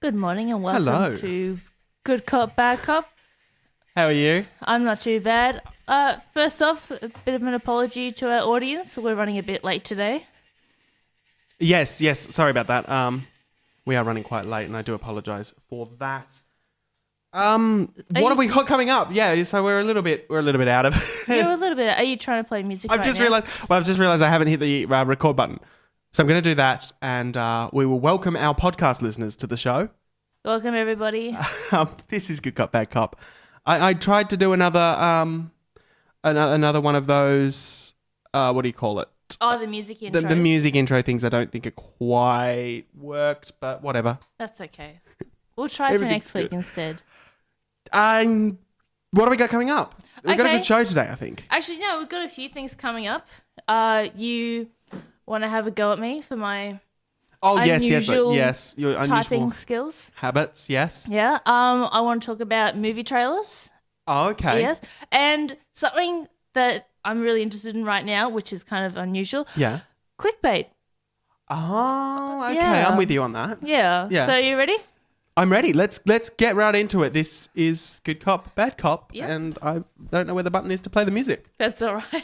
Good morning and welcome Hello. to Good Cop, Bad Cop. How are you? I'm not too bad. First off, a bit of an apology to our audience. We're running a bit late today. Yes. Sorry about that. We are running quite late, and I do apologise for that. What have we got coming up? Yeah, so we're a little bit out of. You're a little bit. Are you trying to play music? I've just realised I haven't hit the record button, so I'm going to do that, and we will welcome our podcast listeners to the show. Welcome everybody. This is Good Cop, Bad Cop. I tried to do another one of those. What do you call it? Oh, the music intro. The music intro things I don't think are quite worked, but whatever. That's okay. We'll try for next week instead. What do we got coming up? We've got a Okay. good show today, I think. Actually, no, we've got a few things coming up. You want to have a go at me for my unusual your unusual typing skills? habits, yes. Yeah. I want to talk about movie trailers. Oh, okay. Yes. And something that I'm really interested in right now, which is kind of unusual. Yeah. Clickbait. Oh, okay. Yeah. I'm with you on that. Yeah. Yeah. So you ready? I'm ready. Let's get right into it. This is Good Cop, Bad Cop, Yep. and I don't know where the button is to play the music. That's all right.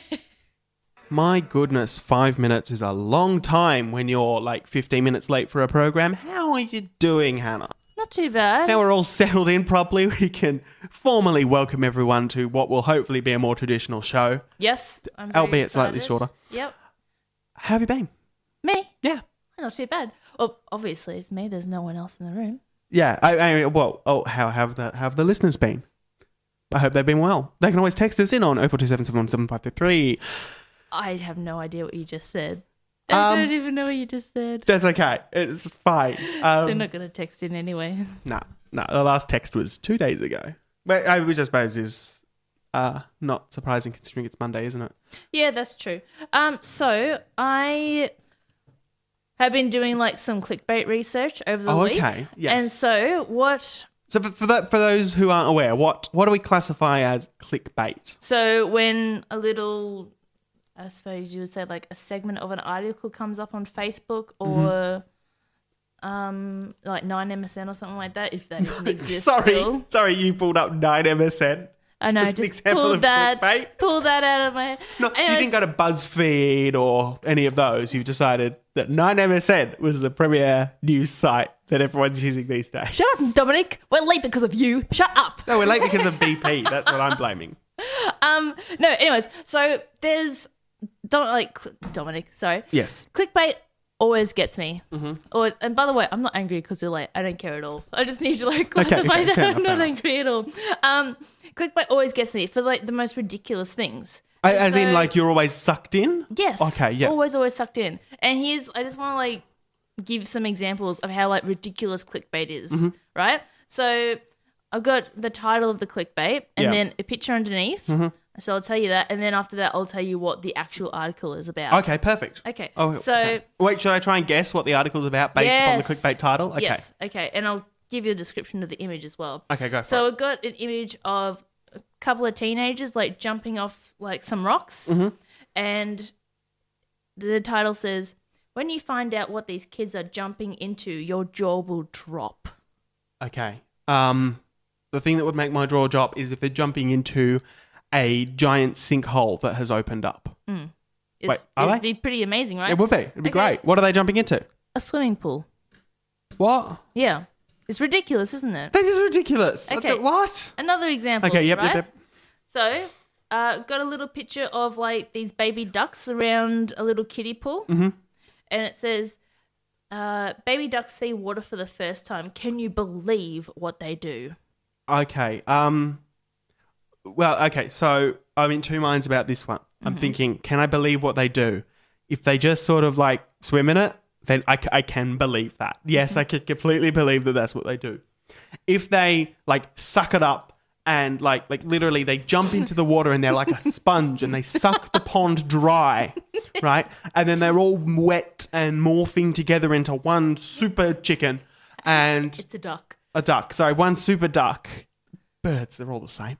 My goodness, 5 minutes is a long time when you're like 15 minutes late for a program. How are you doing, Hannah? Not too bad. Now we're all settled in properly, we can formally welcome everyone to what will hopefully be a more traditional show, Yes. I'm very albeit slightly excited. shorter. Yep. How have you been? Me? Yeah. Not too bad. Well, obviously it's me. There's no one else in the room. Yeah. How have the listeners been? I hope they've been well. They can always text us in on 0427717533. I have no idea what you just said. I don't even know what you just said. That's okay. It's fine. They're not going to text in anyway. No. The last text was 2 days ago. Which I suppose is not surprising considering it's Monday, isn't it? Yeah, that's true. So I have been doing like some clickbait research over the week. Okay. Yes. And so what? So for those who aren't aware, what do we classify as clickbait? So when a little, I suppose you would say like a segment of an article comes up on Facebook or like 9MSN or something like that, if that even exists still. Sorry, you pulled up 9MSN. I know, Just an just example pull of that out of my head. No, you Anyways, didn't go to BuzzFeed or any of those. You've decided that 9MSN was the premier news site that everyone's using these days. Shut up, Dominic. We're late because of you. Shut up. No, we're late because of BP. That's what I'm blaming. No, anyways, so there's Dominic, sorry. Yes. Clickbait always gets me. Always, and by the way, I'm not angry because you're late. I don't care at all. I just need you to like classify that fair I'm enough, not fair angry at all. Clickbait always gets me for like the most ridiculous things. As in, So- like, you're always sucked in? Yes. Okay, yeah. Always sucked in. And I just want to like give some examples of how like ridiculous clickbait is, right? So I've got the title of the clickbait and Yeah. then a picture underneath. So I'll tell you that. And then after that, I'll tell you what the actual article is about. Okay, perfect. Okay. Oh, So okay. Wait, should I try and guess what the article's about based upon the Yes. clickbait title? Okay. yes. Okay. And I'll give you a description of the image as well. Okay, go for So it. I've got an image of a couple of teenagers like jumping off like some rocks. And the title says, "When you find out what these kids are jumping into, your jaw will drop." Okay. The thing that would make my jaw drop is if they're jumping into a giant sinkhole that has opened up. Wait, are It'd they? be pretty amazing, right? It would be. It'd be Okay. great. What are they jumping into? A swimming pool. What? Yeah. It's ridiculous, isn't it? This is ridiculous. Okay. What? Another example. Okay, yep, right? yep. So, got a little picture of like these baby ducks around a little kiddie pool. And it says, baby ducks see water for the first time. Can you believe what they do? Okay. Well, okay. So I'm in two minds about this one. I'm thinking, can I believe what they do? If they just sort of like swim in it, then I can believe that. Yes, I can completely believe that that's what they do. If they like suck it up and like literally they jump into the water and they're like a sponge and they suck the pond dry, right? And then they're all wet and morphing together into one super chicken and It's a duck. a duck. Sorry, one super duck. Birds, they're all the same.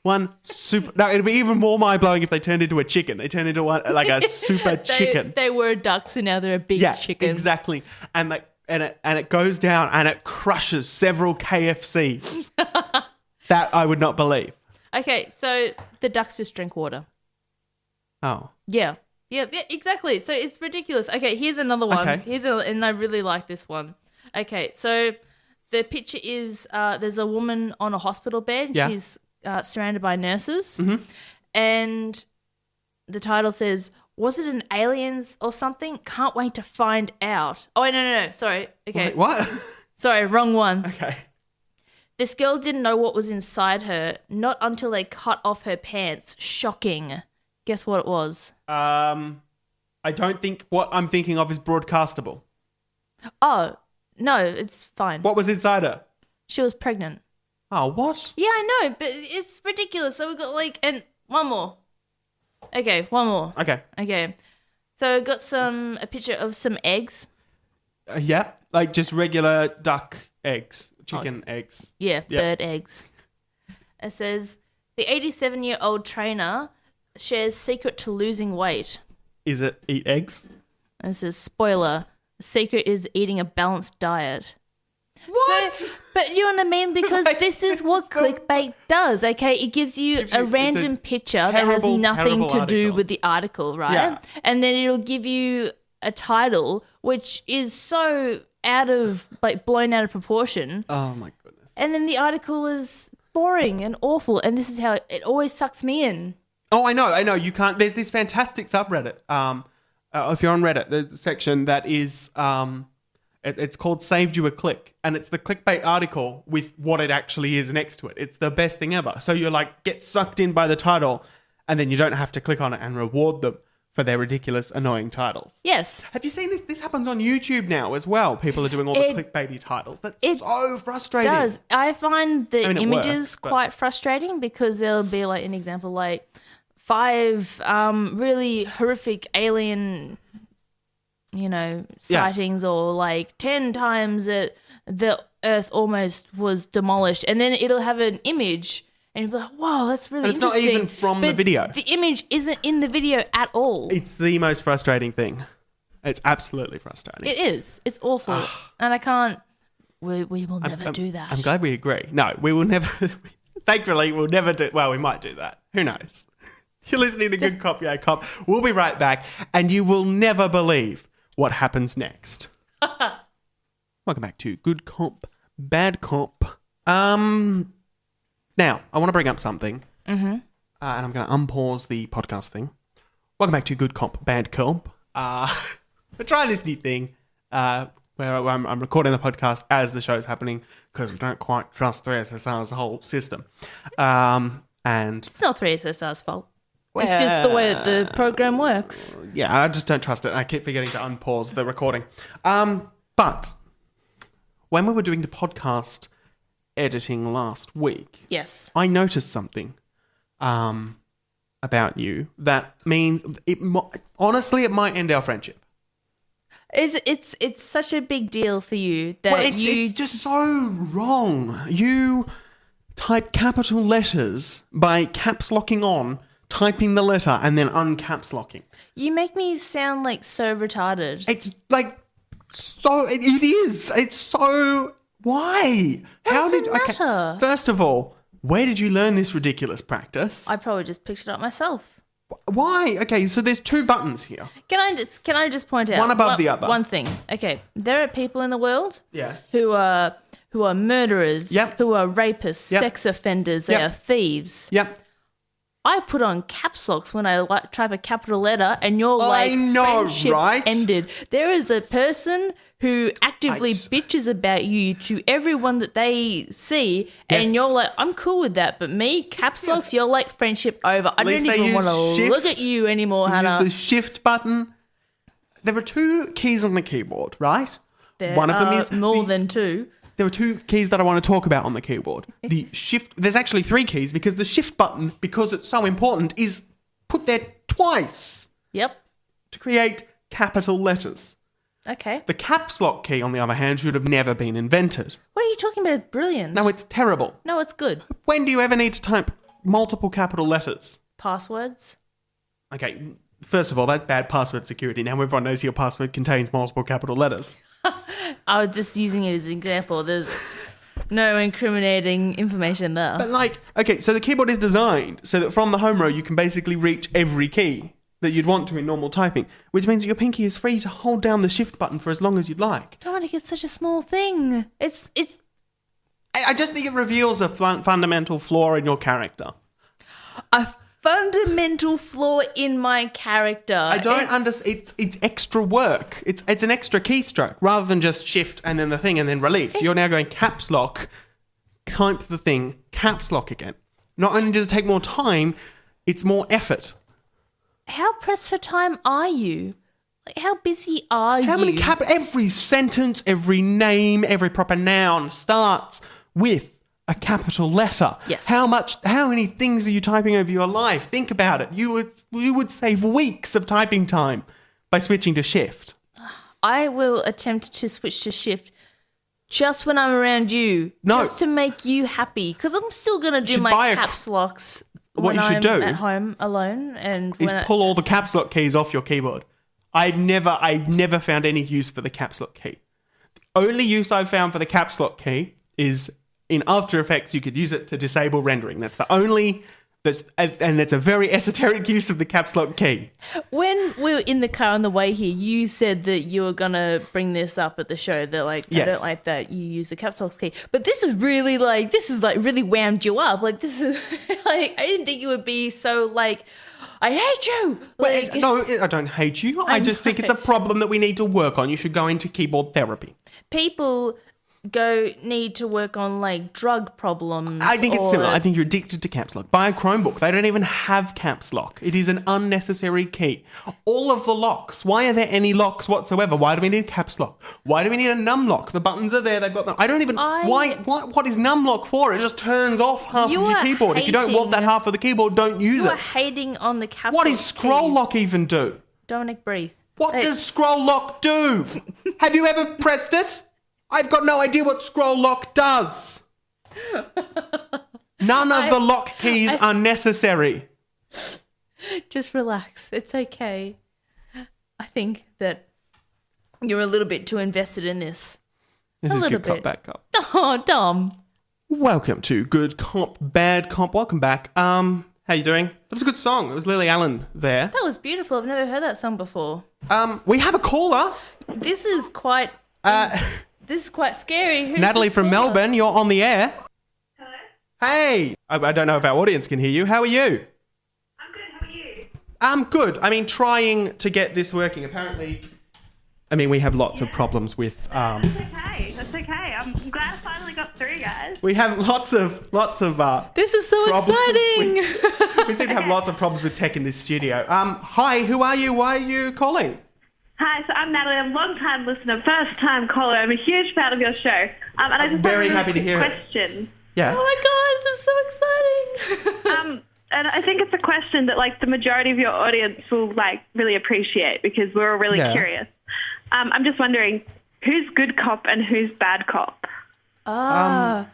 One super... No, it'd be even more mind-blowing if they turned into a chicken. They turned into one like a super chicken. They were ducks and now they're a big Yeah, chicken. exactly. And like and it goes down and it crushes several KFCs. That I would not believe. Okay, so the ducks just drink water. Oh. Yeah, exactly. So it's ridiculous. Okay, here's another one. Okay. And I really like this one. Okay, so the picture is there's a woman on a hospital bed. Yeah. She's surrounded by nurses. Mm-hmm. And the title says, "Was it an aliens or something? Can't wait to find out." Oh, wait, no. Sorry. Okay. Wait, what? Sorry, wrong one. Okay. This girl didn't know what was inside her, not until they cut off her pants. Shocking. Guess what it was? I don't think what I'm thinking of is broadcastable. Oh, no, it's fine. What was inside her? She was pregnant. Oh, what? Yeah, I know, but it's ridiculous. So we've got and one more. Okay, one more. Okay. So I got a picture of some eggs. Yeah, like just regular duck eggs, chicken eggs. Yeah, Yep. bird eggs. It says, the 87-year-old trainer shares secret to losing weight. Is it eat eggs? And it says, spoiler, the secret is eating a balanced diet. What? So, but you know what I mean? Because Like, this is what it's not- clickbait does, okay? It gives you Gives you- a it's random a picture that has terrible, nothing terrible to do article. with the article, right? Yeah. And then it'll give you a title which is so blown out of proportion. Oh my goodness. And then the article is boring and awful. And this is how it always sucks me in. Oh, I know. You can't. There's this fantastic subreddit. If you're on Reddit, there's a section that is it's called "Saved You a Click," and it's the clickbait article with what it actually is next to it. It's the best thing ever. So you're like get sucked in by the title, and then you don't have to click on it and reward them for their ridiculous, annoying titles. Yes. Have you seen this? This happens on YouTube now as well. People are doing all the clickbaity titles. That's so frustrating. It does. I find the it images works, but- quite frustrating because there'll be like an example like 5 really horrific alien, sightings, or like 10 times that the Earth almost was demolished, and then it'll have an image. And you'll be like, whoa, that's really And it's not interesting. even from the But video. The image isn't in the video at all. It's the most frustrating thing. It's absolutely frustrating. It is. It's awful. And I can't... We will never do that. I'm glad we agree. No, we will never... Thankfully, we'll never do... Well, we might do that. Who knows? You're listening to Good Cop, Yeah Cop. We'll be right back, and you will never believe what happens next. Welcome back to Good Cop, Bad Cop. Now, I want to bring up something, and I'm going to unpause the podcast thing. Welcome back to Good Cop, Bad Cop. We're trying this new thing where I'm recording the podcast as the show's happening because we don't quite trust 3SSR's whole system. And It's not 3SSR's fault. It's just the way that the program works. yeah, I just don't trust it. I keep forgetting to unpause the recording. But when we were doing the podcast editing last week, Yes. I noticed something about you that means honestly it might end our friendship. It's such a big deal for you that Well, it's just so wrong. You type capital letters by caps locking on, typing the letter, and then uncaps locking. You make me sound like so retarded. It's like so. It is. It's so. Why? What does it matter? First of all, where did you learn this ridiculous practice? I probably just picked it up myself. Why? Okay, so there's 2 buttons here. Can I just point out One above the other. One thing. Okay, there are people in the world Yes. who are murderers, Yep. who are rapists, Yep. sex offenders, they Yep. are thieves. Yep. I put on caps locks when I type a capital letter, and you're like, I know, friendship right? ended. There is a person who actively bitches about you to everyone that they see, Yes. and you're like, I'm cool with that. But me, caps locks, you're like, friendship over. I least don't they even want to use look shift. at you anymore, Use Hannah. the shift button. There are 2 keys on the keyboard, right? There One of them are is more than 2. There are 2 keys that I want to talk about on the keyboard. The shift, there's actually 3 keys because the shift button, because it's so important, is put there twice Yep. to create capital letters. Okay. The caps lock key, on the other hand, should have never been invented. What are you talking about? It's brilliant. No, it's terrible. No, it's good. When do you ever need to type multiple capital letters? Passwords. Okay, first of all, that's bad password security. Now everyone knows your password contains multiple capital letters. I was just using it as an example. There's no incriminating information there. But like, okay, so the keyboard is designed so that from the home row you can basically reach every key that you'd want to in normal typing, which means that your pinky is free to hold down the shift button for as long as you'd like. Dominic, it's such a small thing. I just think it reveals a fundamental flaw in your character. A fundamental flaw in my character. I don't understand. It's extra work. It's an extra keystroke rather than just shift and then the thing and then release. You're now going caps lock, type the thing, caps lock again. Not only does it take more time, it's more effort. How pressed for time are you? Like, how busy are you? How many every sentence, every name, every proper noun starts with a capital letter. Yes. How many things are you typing over your life? Think about it. You would save weeks of typing time by switching to shift. I will attempt to switch to shift just when I'm around you. No. Just to make you happy. Because I'm still going to do my caps locks what you should I'm do at home alone. And is pull all the caps lock keys off your keyboard. I've never found any use for the caps lock key. The only use I've found for the caps lock key is in After Effects. You could use it to disable rendering. That's the only... and that's a very esoteric use of the caps lock key. When we were in the car on the way here, you said that you were going to bring this up at the show. That I don't like that you use the caps lock key. But this is really really wound you up. Like, this is like, I didn't think it would be so like, I hate you. Like, no, I don't hate you. I just think it's a problem that we need to work on. You should go into keyboard therapy. People need to work on like drug problems. I think it's similar. I think you're addicted to caps lock. Buy a Chromebook. They don't even have caps lock. It is an unnecessary key. All of the locks. Why are there any locks whatsoever? Why do we need caps lock? Why do we need a num lock? The buttons are there. They've got them. I don't even. What is num lock for? It just turns off half of your keyboard. If you don't want that half of the keyboard, don't use it. You are hating on the caps lock. What does scroll lock even do? Dominic, breathe. What does scroll lock do? Have you ever pressed it? I've got no idea what scroll lock does. None of the lock keys are necessary. Just relax. It's okay. I think that you're a little bit too invested in this. This is Good Cop, Bad Cop. Oh, Dom. Welcome to Good Cop, Bad Cop. Welcome back. How you doing? That was a good song. It was Lily Allen there. That was beautiful. I've never heard that song before. We have a caller. This is quite... This is quite scary. Who's Natalie from Melbourne, you're on the air. Hello? Hey! I don't know if our audience can hear you. How are you? I'm good, how are you? I'm good. I mean, trying to get this working. Apparently, we have lots of problems with... That's okay. I'm glad I finally got through, guys. We have lots of This is so exciting! We seem to have lots of problems with tech in this studio. Hi, who are you? Why are you calling? Hi, so I'm Natalie. I'm a long-time listener, first-time caller. I'm a huge fan of your show. And I just very have happy to hear question. Yeah. Oh my God, this is so exciting! And I think it's a question that, like, the majority of your audience will, like, really appreciate because we're all really curious. I'm just wondering, who's good cop and who's bad cop?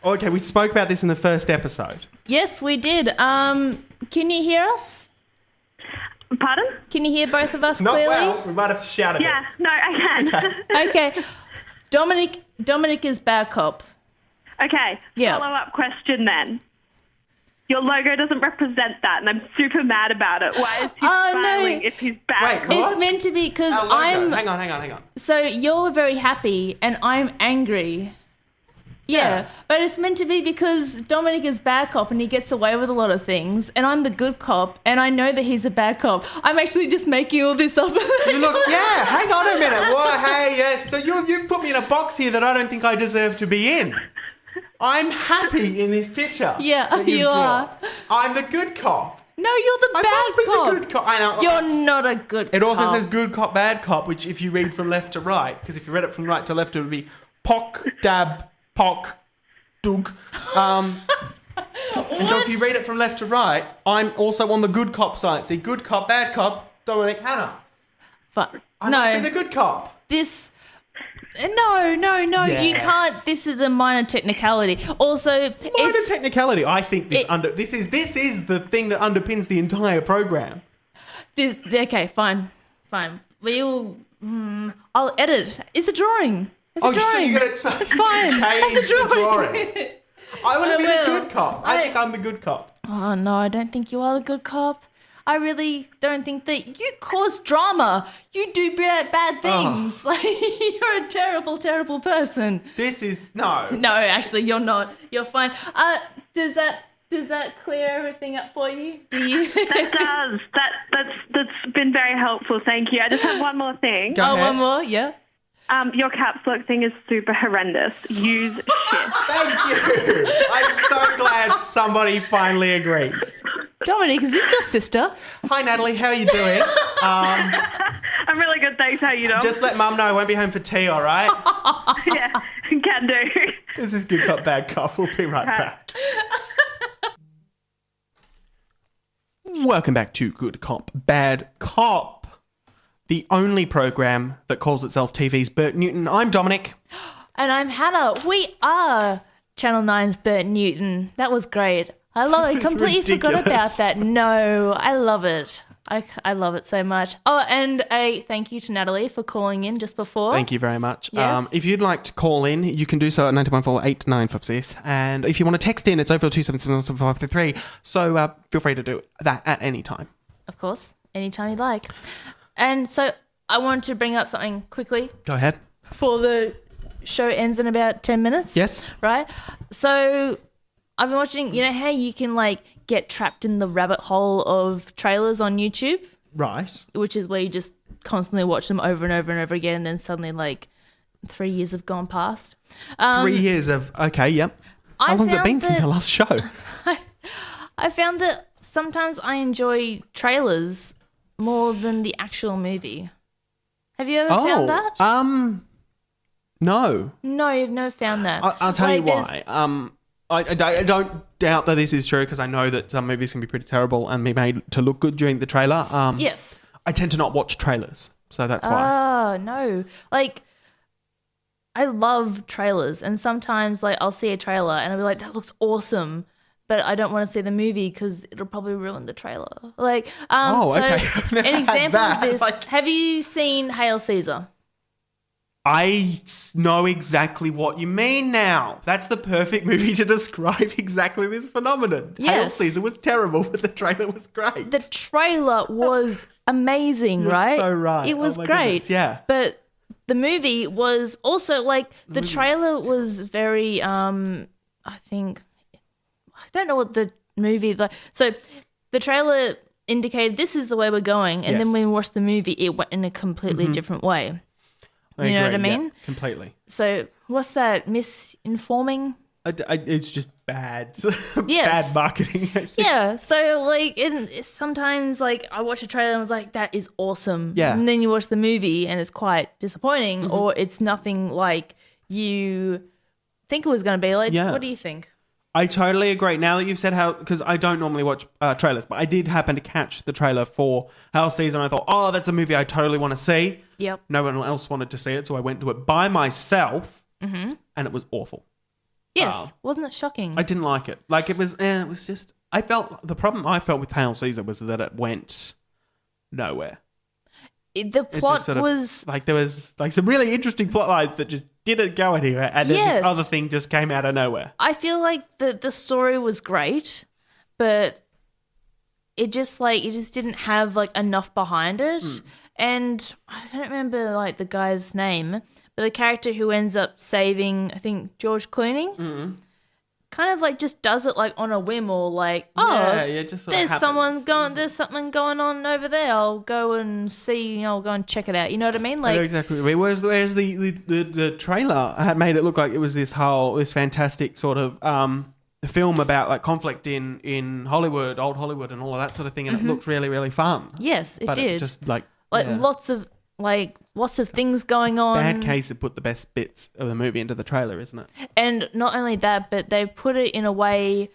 Okay, we spoke about this in the first episode. Yes, we did. Can you hear us? Pardon? Can you hear both of us Not clearly? well. We might have to shout a bit. Yeah, no, I can. Okay. Dominic is bad cop. Okay, Yeah. follow-up question then. Your logo doesn't represent that, and I'm super mad about it. Why is he smiling if he's bad? Wait, what? It's meant to be because Hang on. So you're very happy and I'm angry. Yeah, but it's meant to be because Dominic is bad cop and he gets away with a lot of things, and I'm the good cop and I know that he's a bad cop. I'm actually just making all this up. You look, hang on a minute. Well, hey, yes. So you put me in a box here that I don't think I deserve to be in. I'm happy in this picture. Yeah, you are. I'm the good cop. No, you're the bad I must be cop. the good cop. I know. You're not a good cop. It also says good cop, bad cop, which if you read from left to right, because if you read it from right to left, it would be pock, dab, pock, dug. And so if you read it from left to right, I'm also on the good cop side. See, good cop, bad cop, Dominic Hanna. Fuck. I must be the good cop. No, Yes. you can't. This is a minor technicality. Also, Technicality. I think this is the thing that underpins the entire program. Okay, fine. I'll edit. It's a drawing. It's a drawing. So you're gonna it's fine. change It's a the drawing. drawing. I want to be the good cop. I think I'm the good cop. Oh, no, I don't think you are the good cop. I really don't think that you cause drama. You do bad things. Like, you're a terrible, terrible person. This is... No. No, actually, you're not. You're fine. Does that clear everything up for you? Do you? That does. That's been very helpful. Thank you. I just have one more thing. Go ahead. One more? Yeah. Your caps lock thing is super horrendous. Use shit. Thank you. I'm so glad somebody finally agrees. Dominic, is this your sister? Hi, Natalie. How are you doing? I'm really good, thanks. How you doing? Just let Mum know I won't be home for tea, all right? Yeah, can do. This is Good Cop, Bad Cop. We'll be right back. Welcome back to Good Cop, Bad Cop, the only program that calls itself TV's Bert Newton. I'm Dominic. And I'm Hannah. We are Channel 9's Bert Newton. That was great. I completely forgot about that. No, I love it. I love it so much. Oh, and a thank you to Natalie for calling in just before. Thank you very much. Yes. If you'd like to call in, you can do so at 914-895-6. And if you want to text in, it's over 277-7533. So feel free to do that at any time. Of course, anytime you like. And so I wanted to bring up something quickly Go ahead. before the show ends in about 10 minutes. Yes. Right? So I've been watching, you know how you can like get trapped in the rabbit hole of trailers on YouTube? Right. Which is where you just constantly watch them over and over and over again, and then suddenly like 3 years have gone past. 3 years of... Okay, yep. How long's it been since our last show? I found that sometimes I enjoy trailers more than the actual movie. Have you ever found that? No. No, you've never found that. I'll tell you there's- why. I don't doubt that this is true because I know that some movies can be pretty terrible and be made to look good during the trailer. Yes. I tend to not watch trailers, so that's why. Oh, no. Like, I love trailers, and sometimes like I'll see a trailer and I'll be like, that looks awesome, but I don't want to see the movie because it'll probably ruin the trailer. Like, Okay. so I've never an had example of that. this, Like- have you seen Hail Caesar? I know exactly what you mean now. That's the perfect movie to describe exactly this phenomenon. Hail Yes. Caesar was terrible, but the trailer was great. The trailer was amazing, You're right? so right. It was Oh my great. goodness, yeah. But the movie was also like the trailer was very I think I don't know what the movie like. So the trailer indicated this is the way we're going, and then Yes. when we watched the movie, it went in a completely different way. I You know agree, what I yeah, mean? completely. So what's that? Misinforming? It's just bad. Yes. Bad marketing. Yeah. So like, sometimes like I watch a trailer and I was like, that is awesome. Yeah. And then you watch the movie and it's quite disappointing, or it's nothing like you think it was going to be. Like, Yeah. what do you think? I totally agree. Now that you've said how, because I don't normally watch trailers, but I did happen to catch the trailer for Hail Caesar, and I thought, oh, that's a movie I totally want to see. Yep. No one else wanted to see it, so I went to it by myself, and it was awful. Yes. Wasn't it shocking? I didn't like it. Like, it was just, the problem I felt with Hail Caesar was that it went nowhere. The It plot just sort of, was like, there was like some really interesting plot lines that just didn't go anywhere, and then Yes. this other thing just came out of nowhere. I feel like the story was great, but it just didn't have like enough behind it. And I don't remember like the guy's name, but the character who ends up saving, I think, George Clooney, kind of like just does it like on a whim, or like, yeah, just sort of there's happens. there's something going on over there. I'll go and see, I'll go and check it out. You know what I mean? I know Like, exactly. Whereas the trailer had made it look like it was this fantastic sort of film about like conflict in Hollywood, old Hollywood, and all of that sort of thing, and it looked really, really fun. yes, it But did. it just like yeah. lots of things going on. Bad case of put the best bits of the movie into the trailer, isn't it? And not only that, but they put it in a way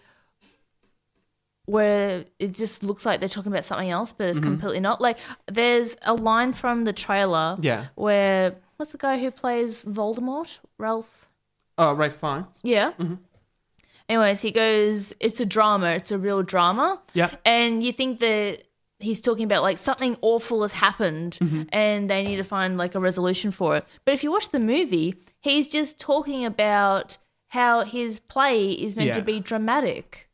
where it just looks like they're talking about something else, but it's completely not. Like, there's a line from the trailer Yeah. where, what's the guy who plays Voldemort? Ralph? Oh, Ralph Fiennes. Yeah. Anyways, he goes, it's a drama. It's a real drama. Yeah. And you think that he's talking about like something awful has happened and they need to find like a resolution for it. But if you watch the movie, he's just talking about how his play is meant to be dramatic.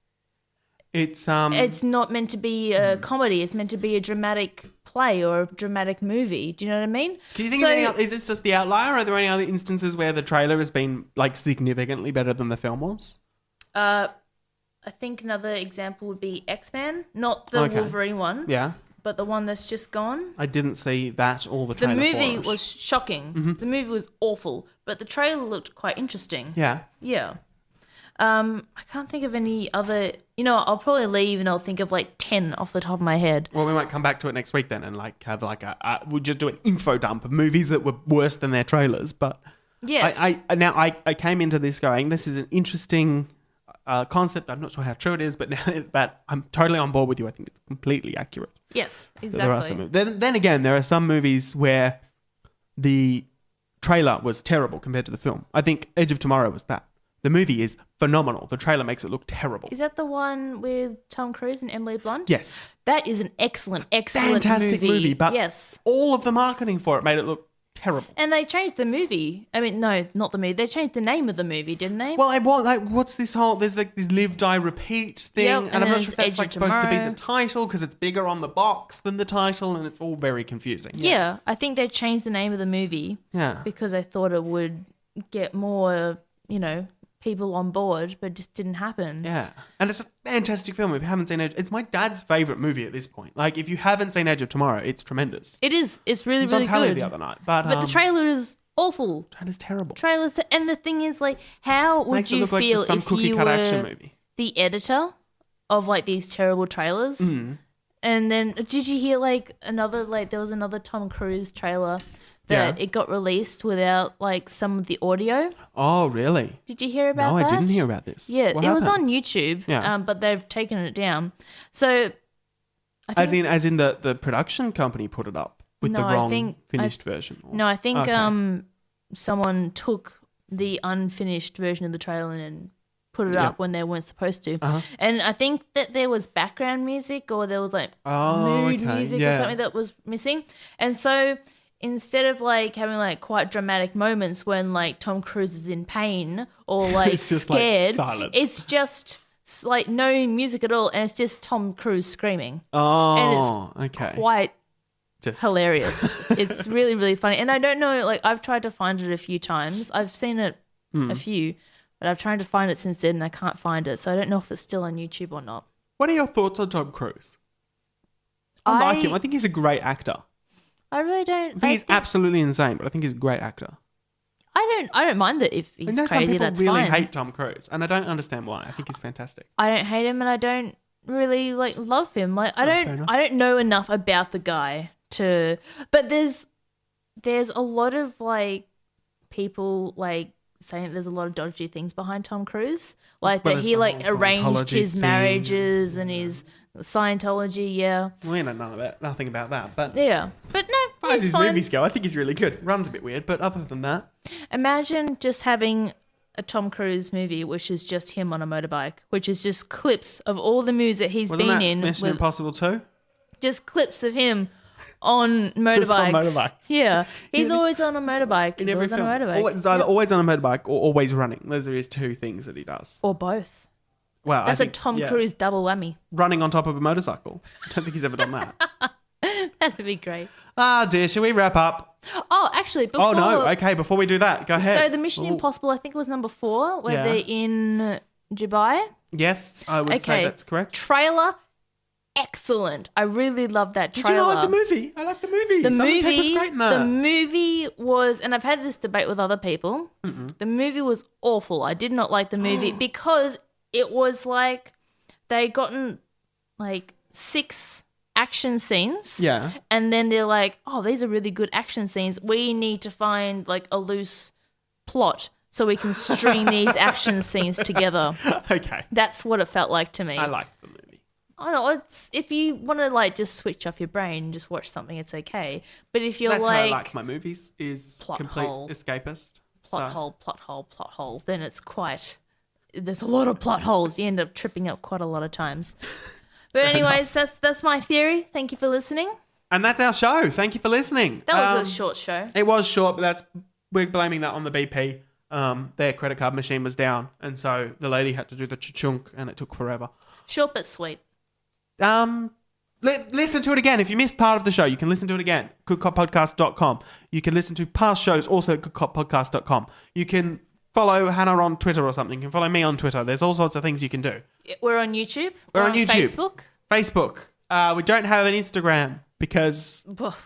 It's not meant to be a comedy. It's meant to be a dramatic play or a dramatic movie. Do you know what I mean? Can you think of any is this just the outlier? Or are there any other instances where the trailer has been like significantly better than the film was? I think another example would be X-Men, not the Wolverine one. Yeah. But the one that's just gone. I didn't see that or the trailer. The movie for it. was shocking. The movie was awful, but the trailer looked quite interesting. Yeah. Yeah. I can't think of any other. I'll probably leave and I'll think of like 10 off the top of my head. Well, we might come back to it next week then and like have like we'll just do an info dump of movies that were worse than their trailers. But yes, I came into this going, this is an interesting concept. I'm not sure how true it is, but now that I'm totally on board with you, I think it's completely accurate. Yes, exactly. There are some, then again, there are some movies where the trailer was terrible compared to the film. I think Edge of Tomorrow was that. The movie is phenomenal. The trailer makes it look terrible. Is that the one with Tom Cruise and Emily Blunt? Yes. That is an excellent Fantastic movie, but yes, all of the marketing for it made it look terrible. And they changed the movie. I mean, no, not the movie. They changed the name of the movie, didn't they? Well, what's this whole... There's like this live, die, repeat thing. Yep, and I'm not sure if that's Edge like of supposed to be Tomorrow. the title because it's bigger on the box than the title and it's all very confusing. Yeah, I think they changed the name of the movie. Yeah. Because they thought it would get more, people on board, but it just didn't happen. Yeah. And it's a fantastic film. If you haven't seen it, it's my dad's favourite movie at this point. Like, if you haven't seen Edge of Tomorrow, it's tremendous. It is. It's really, It was really on telly good. the other night. But the trailer is awful. Trailer's terrible. And the thing is, like, how would Makes it you look like feel just some if cookie you cut were action movie. the editor of, like, these terrible trailers? Mm. And then, did you hear, like, there was another Tom Cruise trailer that it got released without, like, some of the audio? Oh, really? Did you hear about No, that? I didn't hear about this. Yeah, What it was happened? on YouTube, Yeah. but they've taken it down. So, I think... As in the production company put it up with the No, I wrong think- finished version? Or... No, I think Okay. someone took the unfinished version of the trailer and put it up when they weren't supposed to. Uh-huh. And I think that there was background music or there was like mood music or something that was missing. And so instead of like having like quite dramatic moments when like Tom Cruise is in pain or like It's just, like, scared, silence. it's just like no music at all and it's just Tom Cruise screaming. Oh, okay. Quite Just... hilarious. It's really, really funny. And I don't know, like, I've tried to find it a few times. I've seen it a few, but I've tried to find it since then and I can't find it. So I don't know if it's still on YouTube or not. What are your thoughts on Tom Cruise? I like him. I think he's a great actor. I really don't. I think he's absolutely insane, but I think he's a great actor. I don't mind it if he's I know crazy. some people That's really fine. hate Tom Cruise, and I don't understand why. I think he's fantastic. I don't hate him, and I don't really like love him. Like I fair enough. don't know enough about the guy to. But there's a lot of like people like saying there's a lot of dodgy things behind Tom Cruise, like Well, that there's he the like whole arranged Scientology his thing. marriages and his Scientology. Yeah, We know nothing about that, but yeah. But no, as far as he's his fine. movies go, I think he's really good. Runs a bit weird, but other than that, Imagine just having a Tom Cruise movie, which is just him on a motorbike, which is just clips of all the movies that he's wasn't been that in, Mission with Impossible 2? just clips of him on motorbikes. Just on motorbikes. Yeah, he's always on a motorbike. He's always on a motorbike. It's either always on a motorbike or always running. Those are his two things that he does. Or both. Well, That's I think, a Tom yeah, Cruise double whammy. running on top of a motorcycle. I don't think he's ever done that. That'd be great. Ah, dear, shall we wrap up? Oh, actually, before... Oh, no. Okay, before we do that, go ahead. So the Mission Ooh. Impossible, I think it was number 4, where Yeah. they're in Dubai. Yes, I would say that's correct. Trailer, excellent. I really love that Did trailer. you like the movie? I like the movie. The Simon movie, Pepper's great in that. the movie was, and I've had this debate with other people. The movie was awful. I did not like the movie because it was like they gotten like 6 action scenes. Yeah. And then they're like, oh, these are really good action scenes. We need to find like a loose plot so we can string these action scenes together. Okay. That's what it felt like to me. I like the movie. I don't know, it's if you want to like just switch off your brain and just watch something, it's okay. But if you're That's like how I like my movies, is Plot complete hole. escapist. plot So- hole, then it's quite. There's a lot of plot holes. You end up tripping up quite a lot of times. But anyways, that's my theory. Thank you for listening. And that's our show. Thank you for listening. That was a short show. It was short, but we're blaming that on the BP. Their credit card machine was down, and so the lady had to do the chunk, and it took forever. Short but sweet. Listen to it again. If you missed part of the show, you can listen to it again. goodcoppodcast.com. You can listen to past shows also at goodcoppodcast.com. You can follow Hannah on Twitter or something. You can follow me on Twitter. There's all sorts of things you can do. We're on YouTube. We're on YouTube. Facebook. We don't have an Instagram because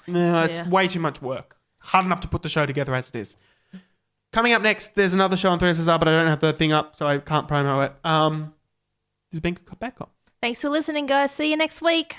it's way too much work. Hard enough to put the show together as it is. Coming up next, there's another show on 3SSR, but I don't have the thing up, so I can't promo it. This has been Good Cop, Bad Cop. Thanks for listening, guys. See you next week.